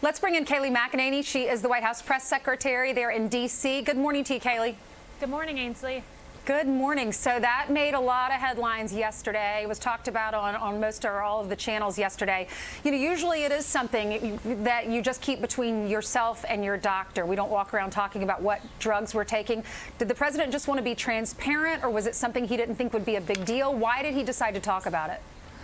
Let's bring in Kayleigh McEnany. She is the White House press secretary there in D.C. Good morning to you, Kayleigh. Good morning, Ainsley. Good morning. So that made a lot of headlines yesterday. It was talked about on most or all of the channels yesterday. You know, usually it is something that you just keep between yourself and your doctor. We don't walk around talking about what drugs we're taking. Did the president just want to be transparent, or was it something he didn't think would be a big deal? Why did he decide to talk about it?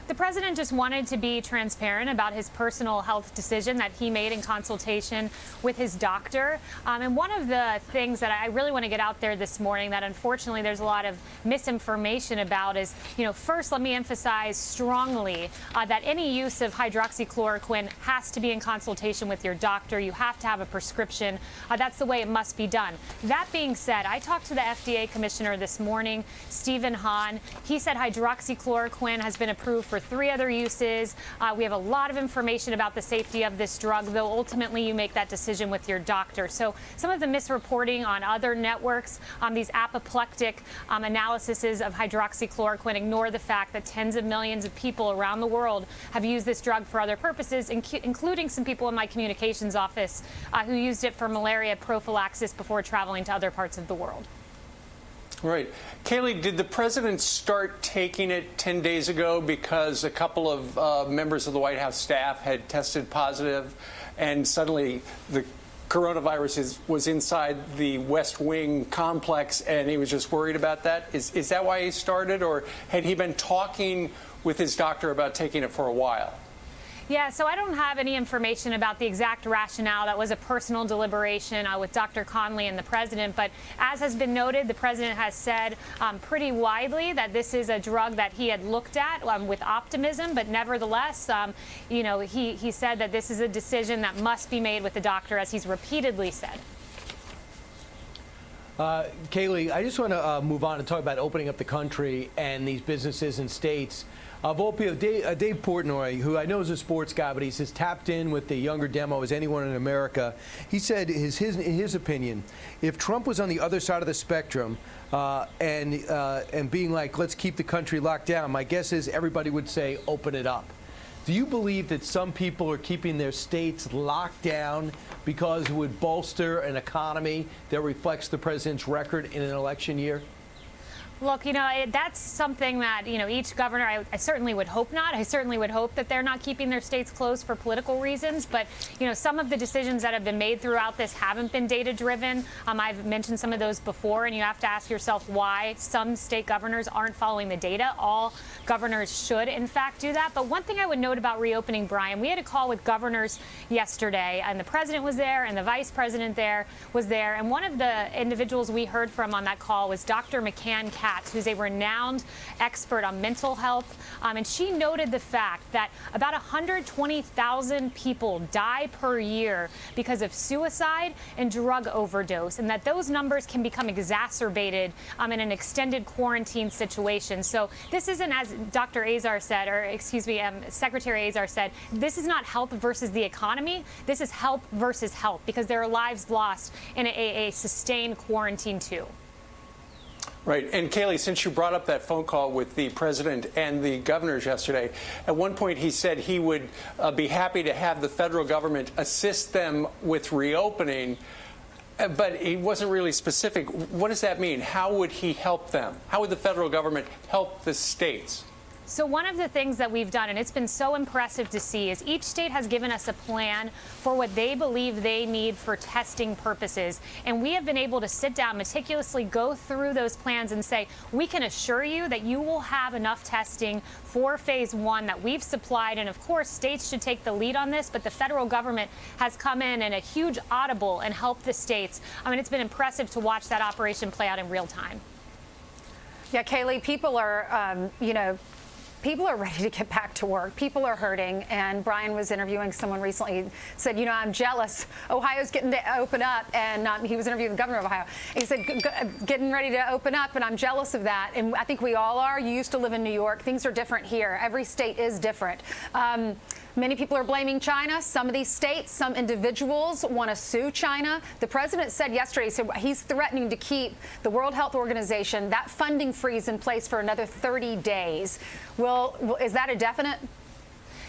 The president just wanted to be transparent about his personal health decision that he made in consultation with his doctor. And one of the things that I really want to get out there this morning that unfortunately there's a lot of misinformation about is, first let me emphasize strongly that any use of hydroxychloroquine has to be in consultation with your doctor. You have to have a prescription. That's the way it must be done. That being said, I talked to the FDA commissioner this morning, Stephen Hahn. He said hydroxychloroquine has been approved for 3 other uses. We have a lot of information about the safety of this drug, though ultimately you make that decision with your doctor. So some of the misreporting on other networks, these apoplectic analyses of hydroxychloroquine ignore the fact that tens of millions of people around the world have used this drug for other purposes, including some people in my communications office who used it for malaria prophylaxis before traveling to other parts of the world. Right. Kayleigh, did the president start taking it 10 days ago because a couple of members of the White House staff had tested positive, and suddenly the coronavirus was inside the West Wing complex and he was just worried about that? Is that why he started, or had he been talking with his doctor about taking it for a while? Yeah, so I don't have any information about the exact rationale. That was a personal deliberation with Dr. Conley and the president. But as has been noted, the president has said pretty widely that this is a drug that he had looked at with optimism. But nevertheless, he said that this is a decision that must be made with the doctor, as he's repeatedly said. Kayleigh, I just want to move on and talk about opening up the country and these businesses and states. Dave Portnoy, who I know is a sports guy, but he's as tapped in with the younger demo as anyone in America. He said, in his opinion, if Trump was on the other side of the spectrum and being like, let's keep the country locked down, my guess is everybody would say, open it up. Do you believe that some people are keeping their states locked down because it would bolster an economy that reflects the president's record in an election year? Look, that's something that, each governor, I certainly would hope not. I certainly would hope that they're not keeping their states closed for political reasons. But, some of the decisions that have been made throughout this haven't been data driven. I've mentioned some of those before, and you have to ask yourself why some state governors aren't following the data. All governors should, in fact, do that. But one thing I would note about reopening, Brian, we had a call with governors yesterday, and the president was there and the vice president was there. And one of the individuals we heard from on that call was Dr. McCann, who's a renowned expert on mental health. And she noted the fact that about 120,000 people die per year because of suicide and drug overdose, and that those numbers can become exacerbated in an extended quarantine situation. So this isn't, as Dr. Azar said, or excuse me, Secretary Azar said, this is not health versus the economy. This is health versus health, because there are lives lost in a sustained quarantine too. Right. And Kayleigh, since you brought up that phone call with the president and the governors yesterday, at one point he said he would be happy to have the federal government assist them with reopening, but he wasn't really specific. What does that mean? How would he help them? How would the federal government help the states? So one of the things that we've done, and it's been so impressive to see, is each state has given us a plan for what they believe they need for testing purposes. And we have been able to sit down, meticulously go through those plans and say, we can assure you that you will have enough testing for phase 1 that we've supplied. And of course, states should take the lead on this, but the federal government has come in and a huge audible and helped the states. I mean, it's been impressive to watch that operation play out in real time. Yeah, Kayleigh, people are, people are ready to get back to work. People are hurting. And Brian was interviewing someone recently, said, I'm jealous. Ohio's getting to open up. And he was interviewing the governor of Ohio. And he said, getting ready to open up, and I'm jealous of that. And I think we all are. You used to live in New York. Things are different here. Every state is different. Many people are blaming China. Some of these states, some individuals want to sue China. The president said yesterday, he's threatening to keep the World Health Organization, that funding freeze in place for another 30 days. Is that a definite?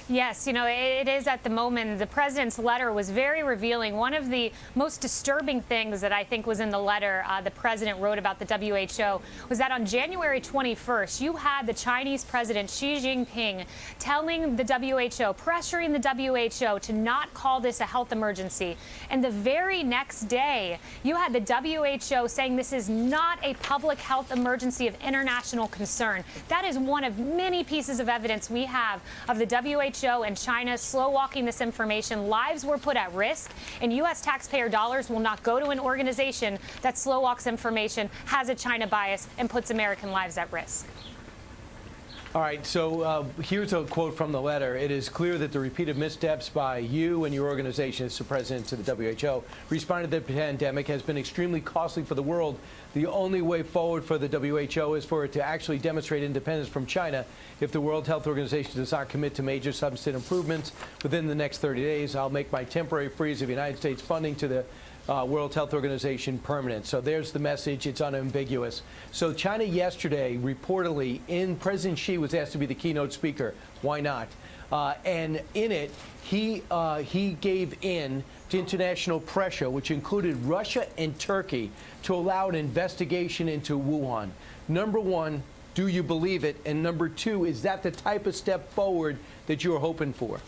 Yes, it is at the moment. The president's letter was very revealing. One of the most disturbing things that I think was in the letter the president wrote about the WHO was that on January 21st, you had the Chinese president Xi Jinping telling the WHO, pressuring the WHO to not call this a health emergency. And the very next day, you had the WHO saying this is not a public health emergency of international concern. That is one of many pieces of evidence we have of the WHO and China slow-walking this information. Lives were put at risk, and U.S. taxpayer dollars will not go to an organization that slow-walks information, has a China bias, and puts American lives at risk. All right, so here's a quote from the letter. It is clear that the repeated missteps by you and your organization as the president to the WHO responding to the pandemic has been extremely costly for the world. The only way forward for the WHO is for it to actually demonstrate independence from China. If the World Health Organization does not commit to major substantive improvements within the next 30 days, I'll make my temporary freeze of United States funding to the World Health Organization permanent. So there's the message. It's unambiguous. So China yesterday, reportedly, President Xi was asked to be the keynote speaker. Why not? And in it, he gave in to international pressure, which included Russia and Turkey, to allow an investigation into Wuhan. Number one, do you believe it? And number two, is that the type of step forward that you're hoping for?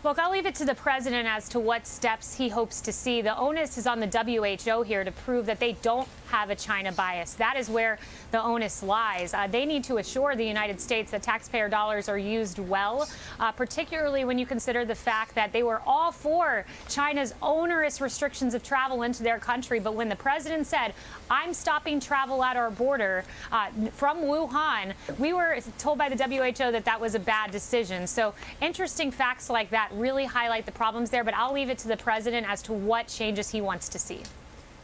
Look, I'll leave it to the president as to what steps he hopes to see. The onus is on the WHO here to prove that they don't have a China bias. That is where the onus lies. They need to assure the United States that taxpayer dollars are used well, particularly when you consider the fact that they were all for China's onerous restrictions of travel into their country. But when the president said, I'm stopping travel at our border from Wuhan, we were told by the WHO that that was a bad decision. So interesting facts like that really highlight the problems there. But I'll leave it to the president as to what changes he wants to see.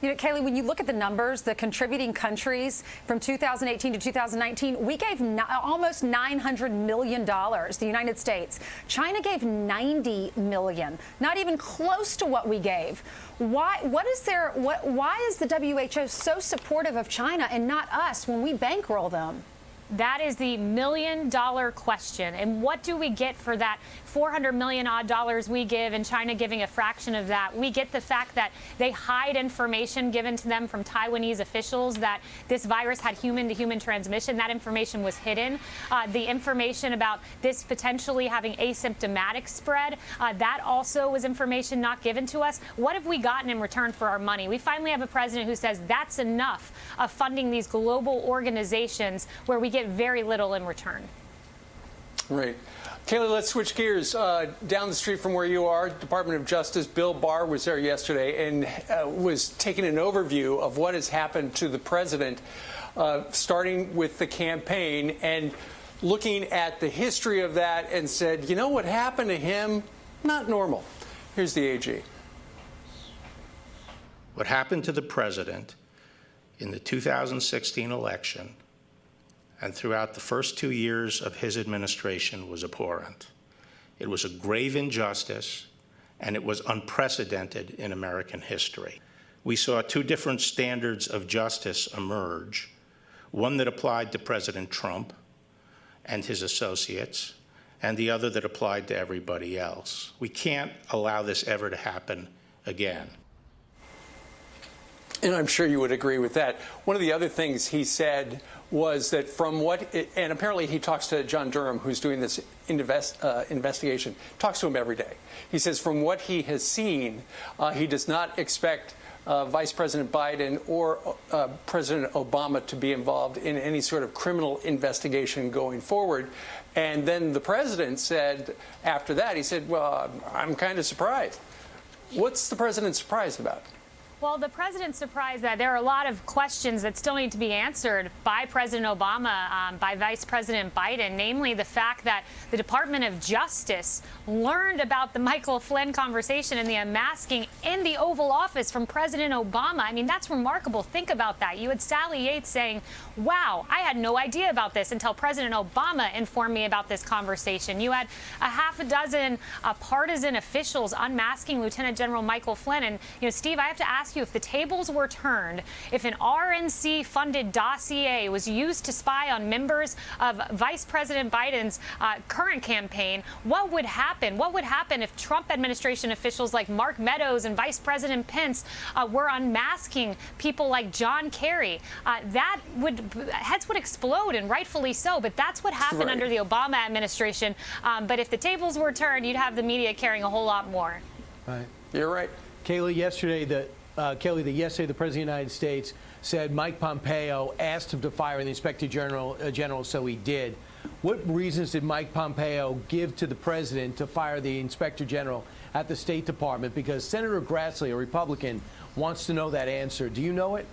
Kayleigh, when you look at the numbers, the contributing countries from 2018 to 2019, we gave almost $900 million, the United States. China gave $90 million, not even close to what we gave. Why is the WHO so supportive of China and not us when we bankroll them? That is the million-dollar question. And what do we get for that $400 million odd dollars we give and China giving a fraction of that? We get the fact that they hide information given to them from Taiwanese officials that this virus had human-to-human transmission. That information was hidden. The information about this potentially having asymptomatic spread, that also was information not given to us. What have we gotten in return for our money? We finally have a president who says that's enough of funding these global organizations where we get very little in return. Right. Kayleigh, let's switch gears. Down the street from where you are, Department of Justice Bill Barr was there yesterday and was taking an overview of what has happened to the president, starting with the campaign and looking at the history of that, and said, you know what happened to him? Not normal. Here's the AG. What happened to the president in the 2016 election and throughout the first 2 years of his administration was abhorrent. It was a grave injustice, and it was unprecedented in American history. We saw two different standards of justice emerge, one that applied to President Trump and his associates, and the other that applied to everybody else. We can't allow this ever to happen again. And I'm sure you would agree with that. One of the other things he said was that and apparently he talks to John Durham, who's doing this investigation, talks to him every day. He says from what he has seen, he does not expect Vice President Biden or President Obama to be involved in any sort of criminal investigation going forward. And then the president said after that, he said, well, I'm kind of surprised. What's the president surprised about? Well, the president's surprised that there are a lot of questions that still need to be answered by President Obama, by Vice President Biden, namely the fact that the Department of Justice learned about the Michael Flynn conversation and the unmasking in the Oval Office from President Obama. I mean, that's remarkable. Think about that. You had Sally Yates saying, wow, I had no idea about this until President Obama informed me about this conversation. You had a half a dozen partisan officials unmasking Lieutenant General Michael Flynn. And, Steve, I have to ask ask you, if the tables were turned, if an RNC-funded dossier was used to spy on members of Vice President Biden's current campaign, what would happen? What would happen if Trump administration officials like Mark Meadows and Vice President Pence were unmasking people like John Kerry? Heads would explode, and rightfully so. But that's what happened under the Obama administration. But if the tables were turned, you'd have the media caring a whole lot more. Right. You're right. Kayleigh, yesterday the President of the United States said Mike Pompeo asked him to fire the Inspector General, so he did. What reasons did Mike Pompeo give to the president to fire the Inspector General at the State Department? Because Senator Grassley, a Republican, wants to know that answer. Do you know it?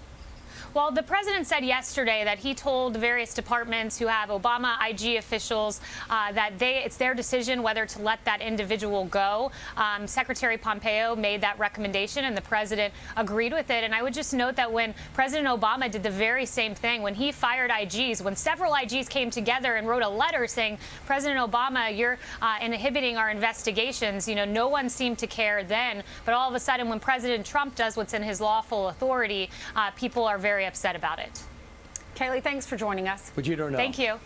Well, the president said yesterday that he told various departments who have Obama IG officials that it's their decision whether to let that individual go. Secretary Pompeo made that recommendation, and the president agreed with it. And I would just note that when President Obama did the very same thing, when he fired IGs, when several IGs came together and wrote a letter saying, President Obama, you're inhibiting our investigations, no one seemed to care then. But all of a sudden, when President Trump does what's in his lawful authority, people are very upset about it. Kayleigh, thanks for joining us. But you don't know. Thank you.